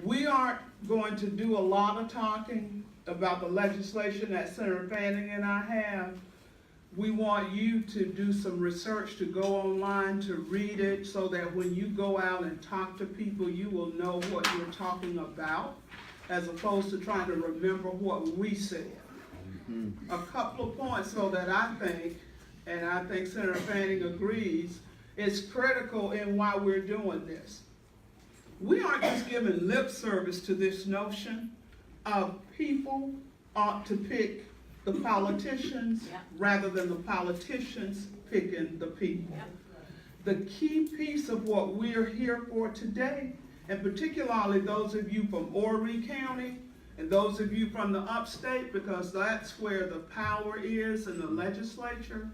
We aren't going to do a lot of talking about the legislation that Senator Fanning and I have. We want you to do some research, to go online, to read it, so that when you go out and talk to people, you will know what you're talking about, as opposed to trying to remember what we said. A couple of points so that I think, and I think Senator Fanning agrees, is critical in why we're doing this. We aren't just giving lip service to this notion of people ought to pick the politicians rather than the politicians picking the people. The key piece of what we're here for today, and particularly those of you from Horry County and those of you from the upstate, because that's where the power is in the legislature,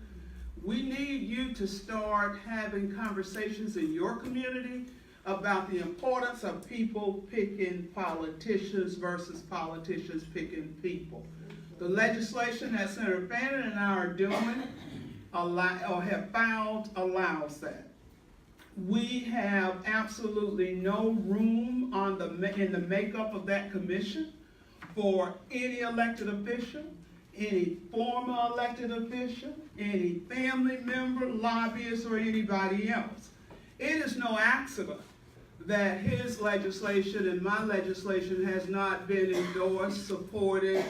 we need you to start having conversations in your community about the importance of people picking politicians versus politicians picking people. The legislation that Senator Fanning and I are doing have found allows that. We have absolutely no room in the makeup of that commission for any elected official, any former elected official, any family member, lobbyist, or anybody else. It is no accident that his legislation and my legislation has not been endorsed, supported,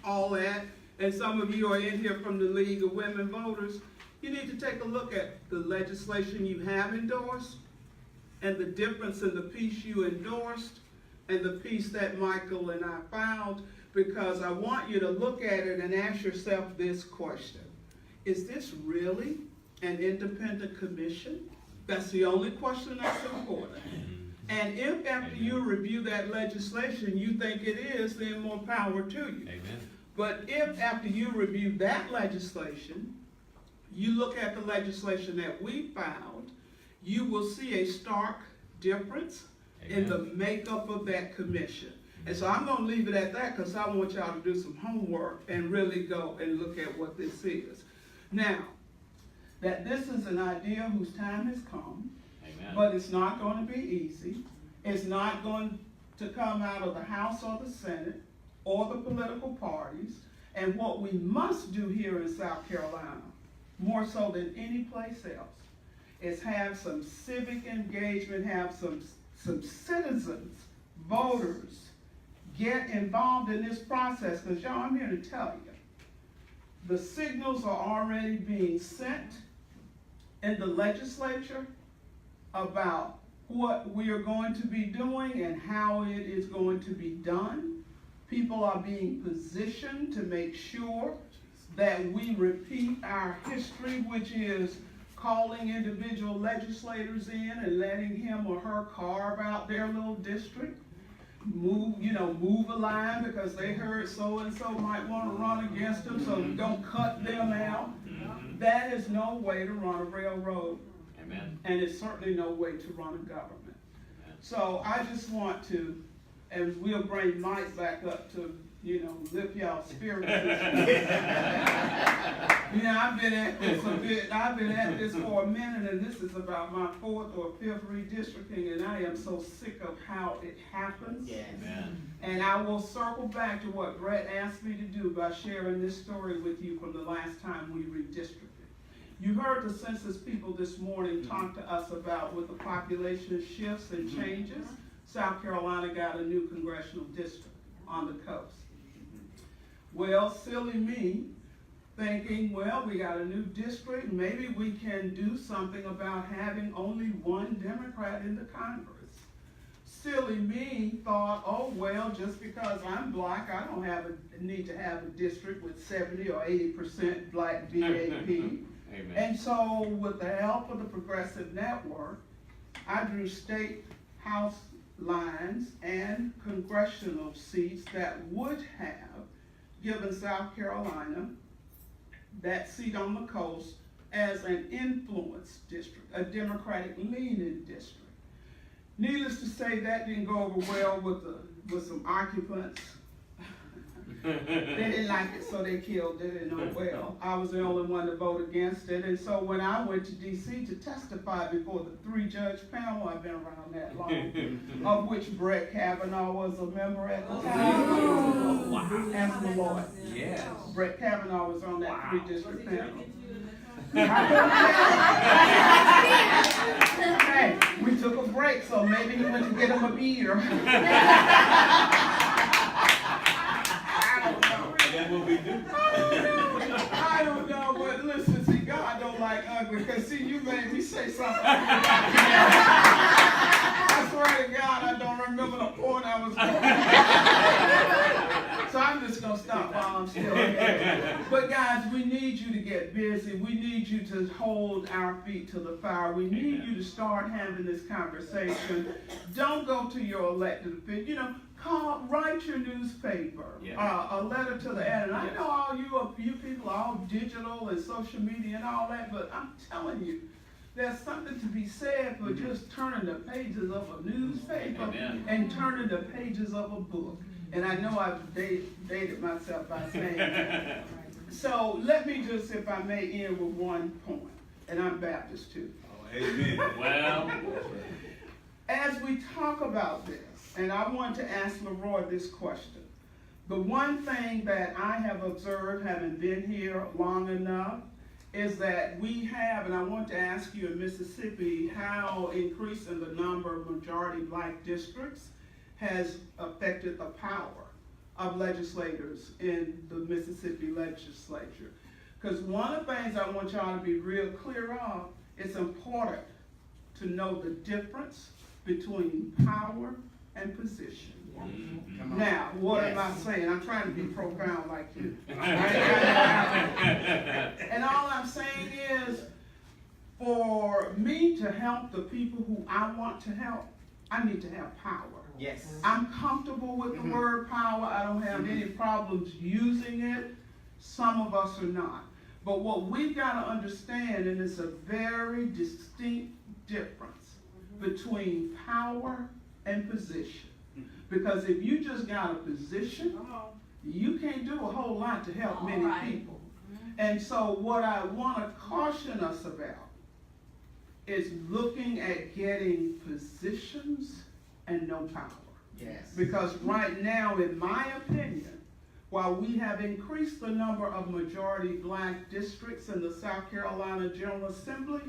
all that. And some of you are in here from the League of Women Voters. You need to take a look at the legislation you have endorsed and the difference in the piece you endorsed and the piece that Michael and I found, because I want you to look at it and ask yourself this question. Is this really an independent commission? That's the only question that's important. And if after you review that legislation you think it is, then more power to you. Amen. But if after you review that legislation, you look at the legislation that we found, you will see a stark difference in the makeup of that commission. And so I'm going to leave it at that, because I want y'all to do some homework and really go and look at what this is. Now, that this is an idea whose time has come, Amen. but it's not going to be easy. It's not going to come out of the House or the Senate or the political parties. And what we must do here in South Carolina, more so than any place else, is have some civic engagement, have some citizens, voters, get involved in this process. Because y'all, I'm here to tell you, the signals are already being sent in the legislature about what we are going to be doing and how it is going to be done. People are being positioned to make sure that we repeat our history, which is calling individual legislators in and letting him or her carve out their little district. Move a line because they heard so-and-so might want to run against them, so don't cut them out. That is no way to run a railroad. Amen. And it's certainly no way to run a government. Amen. So I just want to, and we'll bring Mike back up to, lift y'all's spirits. I've been at this a bit. I've been at this for a minute, and this is about my 4th or 5th redistricting, and I am so sick of how it happens. Yes. Amen. And I will circle back to what Brett asked me to do by sharing this story with you from the last time we redistricted. You heard the census people this morning talk to us about with the population shifts and changes, South Carolina got a new congressional district on the coast. Well, silly me, thinking, well, we got a new district, maybe we can do something about having only one Democrat in the Congress. Silly me thought, oh, well, just because I'm black, I don't need to have a district with 70 or 80% black VAP. Amen. And so with the help of the Progressive Network, I drew state house lines and congressional seats that would have given South Carolina that seat on the coast as an influence district, a Democratic leaning district. Needless to say, that didn't go over well with some occupants They didn't like it, so they killed it, and oh well. I was the only one to vote against it, and so when I went to DC to testify before the 3-judge panel, I've been around that long, of which Brett Kavanaugh was a member at the time. Oh, wow. Ask the Lord. Yes. Brett Kavanaugh was on that 3-district panel. Hey, we took a break, so maybe he went to get him a beer. Then what we do? I don't know, but listen, see, God don't like ugly, because see, you made me say something. I swear to God, I don't remember the point I was going. So I'm just going to stop while I'm still here. But guys, we need you to get busy. We need you to hold our feet to the fire. We need you to start having this conversation. Don't go to your elected official. You know, write your newspaper, Yes. a letter to the editor. I know all you people are all digital and social media and all that, but I'm telling you, there's something to be said for just turning the pages of a newspaper Amen. and turning the pages of a book. And I know I've dated myself by saying that. So let me just, if I may, end with one point, and I'm Baptist too. Amen. Well, As we talk about this, and I want to ask Leroy this question. The one thing that I have observed, having been here long enough, is that we have, and I want to ask you in Mississippi, how increasing the number of majority black districts has affected the power of legislators in the Mississippi legislature. Because one of the things I want y'all to be real clear of, it's important to know the difference between power and position. mhm. Now, what am I saying? I'm trying to be profound like you. And all I'm saying is, for me to help the people who I want to help, I need to have power. Yes. I'm comfortable with the word power. I don't have any problems using it. Some of us are not. But what we've got to understand, and it's a very distinct difference between power and position. Because if you just got a position, you can't do a whole lot to help many people. And so what I want to caution us about is looking at getting positions and no power. Yes. Because right now, in my opinion, while we have increased the number of majority black districts in the South Carolina General Assembly,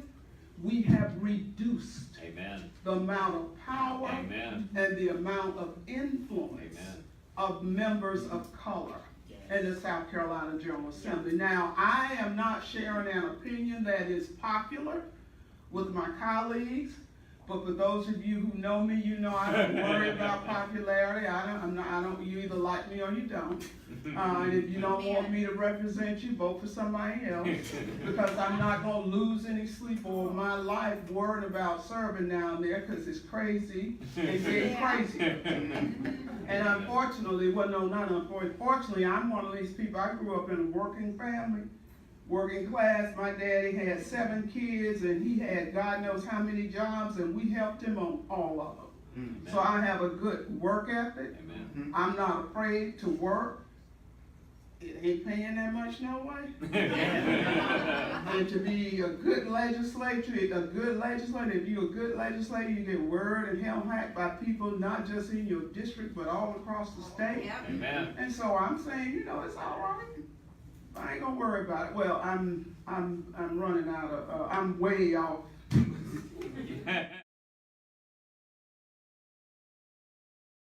we have reduced Amen. the amount of power Amen. and the amount of influence Amen. of members of color in the South Carolina General Assembly. Now, I am not sharing an opinion that is popular with my colleagues, but for those of you who know me, you know I don't worry about popularity. You either like me or you don't. And if you don't want me to represent you, vote for somebody else, because I'm not going to lose any sleep over my life worrying about serving down there, because it's crazy. It's getting crazy. And unfortunately, well, no, not unfortunately, I'm one of these people. I grew up in a working family, working class. My daddy had 7 kids, and he had God knows how many jobs, and we helped him on all of them. So I have a good work ethic. Amen. I'm not afraid to work. It ain't paying that much no way. And to be a good legislator, if you're a good legislator, you get word and held hacked by people not just in your district, but all across the state. Amen. And so I'm saying, it's all right. I ain't gonna worry about it. Well, I'm running out of, I'm way off